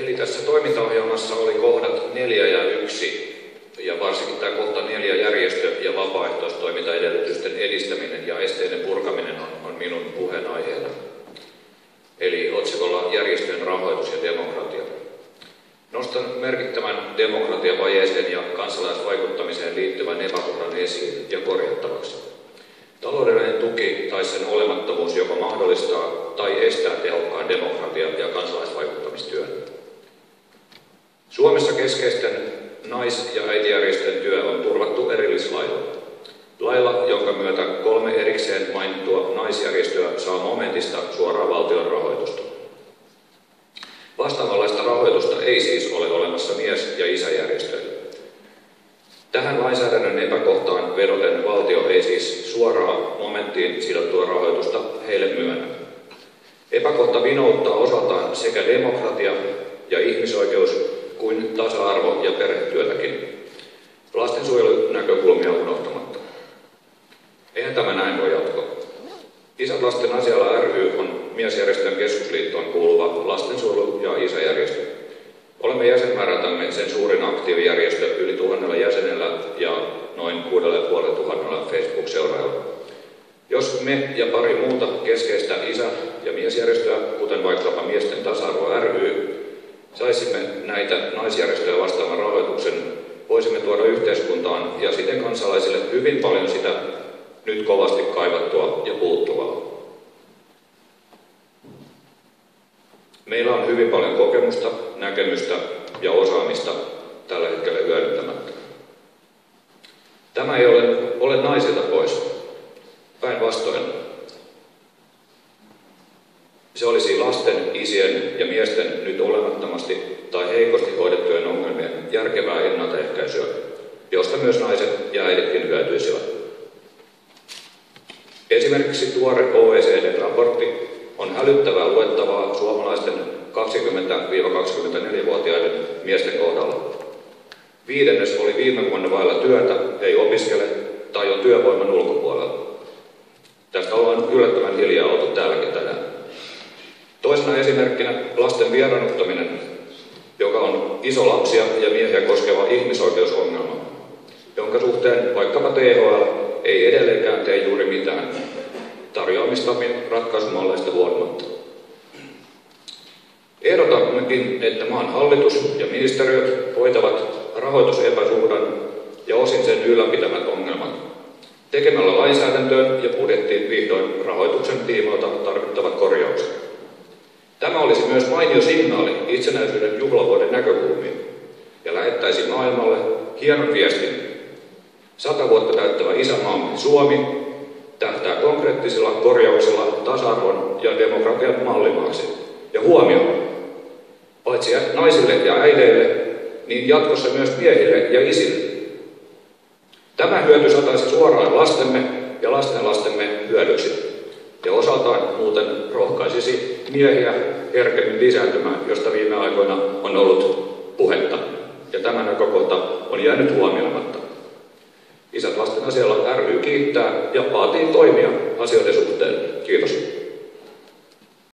Eli tässä toimintaohjelmassa oli kohdat 4 ja 1, ja varsinkin tämä kohta 4 järjestö- ja vapaaehtoistoimintaedellytysten edistäminen ja esteiden purkaminen on minun puheenaiheena. Eli otsikolla järjestöjen rahoitus ja demokratia. Nostan merkittävän demokratiavajeeseen ja kansalaisvaikuttamiseen liittyvän epäkohdan esiin ja korjattavaksi. Taloudellinen tuki tai sen olemattomuus joko mahdollistaa tai estää tehokkaan demokratia- ja kansalaisvaikuttamistyön. Suomessa keskeisten nais- ja äitijärjestöjen työ on turvattu erillislailla. Lailla, jonka myötä 3 erikseen mainittua naisjärjestöä saa momentista suoraan valtion rahoitusta. Vastaavanlaista rahoitusta ei siis ole olemassa mies- ja isäjärjestöille. Tähän lainsäädännön epäkohtaan vedoten valtio ei siis suoraan momenttiin sidottua rahoitusta heille myönnä. Epäkohta vinouttaa osaltaan sekä demokratia ja ihmisoikeus kuin tasa-arvo- ja perhetyötäkin, lastensuojelunäkökulmia unohtamatta. Eihän tämä näin voi jatkoa. Isät lasten asialla ry on miesjärjestöjen keskusliittoon kuuluva lastensuojelu- ja isäjärjestö. Olemme jäsenmäärältämme sen suurin aktiivijärjestö yli 1000 jäsenellä ja noin 6500 Facebook-seuraajalla. Jos me ja pari muuta keskeistä isä- ja miesjärjestöä, kuten vaikkapa Miesten tasa-arvo ry, saisimme näitä naisjärjestöjä vastaavan rahoituksen, voisimme tuoda yhteiskuntaan ja siten kansalaisille hyvin paljon sitä nyt kovasti kaivattua ja puuttuvaa. Meillä on hyvin paljon kokemusta, näkemystä ja osaamista tällä hetkellä hyödyntämättä. Tämä ei ole naisilta pois. Päinvastoin. Se olisi lasten, isien ja miesten nyt olemattomasti tai heikosti hoidettujen ongelmien järkevää ennaltaehkäisyä, josta myös naiset ja äiditkin hyötyisivät. Esimerkiksi tuore OECD-raportti on hälyttävää luettavaa suomalaisten 20–24-vuotiaiden miesten kohdalla. 5. oli viime vuonna vailla työtä, ei opiskele tai on työvoiman ulkopuolella. Tästä ollaan yllättävän hiljaa oltu täälläkin tänään. Toisena esimerkkinä lasten vieraannuttaminen, joka on iso lapsia ja miehiä koskeva ihmisoikeusongelma, jonka suhteen vaikkapa THL ei edelleenkään tee juuri mitään tarjoamistamme ratkaisumalleista huolimatta. Ehdotammekin, että maan hallitus ja ministeriöt hoitavat rahoitusepäsuhdan ja osin sen ylläpitämät ongelmat tekemällä lainsäädäntöön ja budjettiin vihdoin rahoituksen tiimoilta tarvittavat korjaukset. Tämä olisi myös mainio signaali itsenäisyyden juhlavuoden näkökulmiin ja lähettäisi maailmalle hienon viestin. 100 vuotta täyttävä isänmaamme Suomi tähtää konkreettisilla korjauksilla tasa-arvon ja demokratian mallimaaksi. Ja huomioon, paitsi naisille ja äideille, niin jatkossa myös miehille ja isille. Tämä hyöty sataisi suoraan lastemme ja lastenlastemme hyödyksi. Ja osaltaan muuten rohkaisisi miehiä herkemmin lisääntymään, josta viime aikoina on ollut puhetta. Ja tämä näkökohta on jäänyt huomioimatta. Isät lasten asialla ry kiittää ja vaatii toimia asioiden suhteen. Kiitos.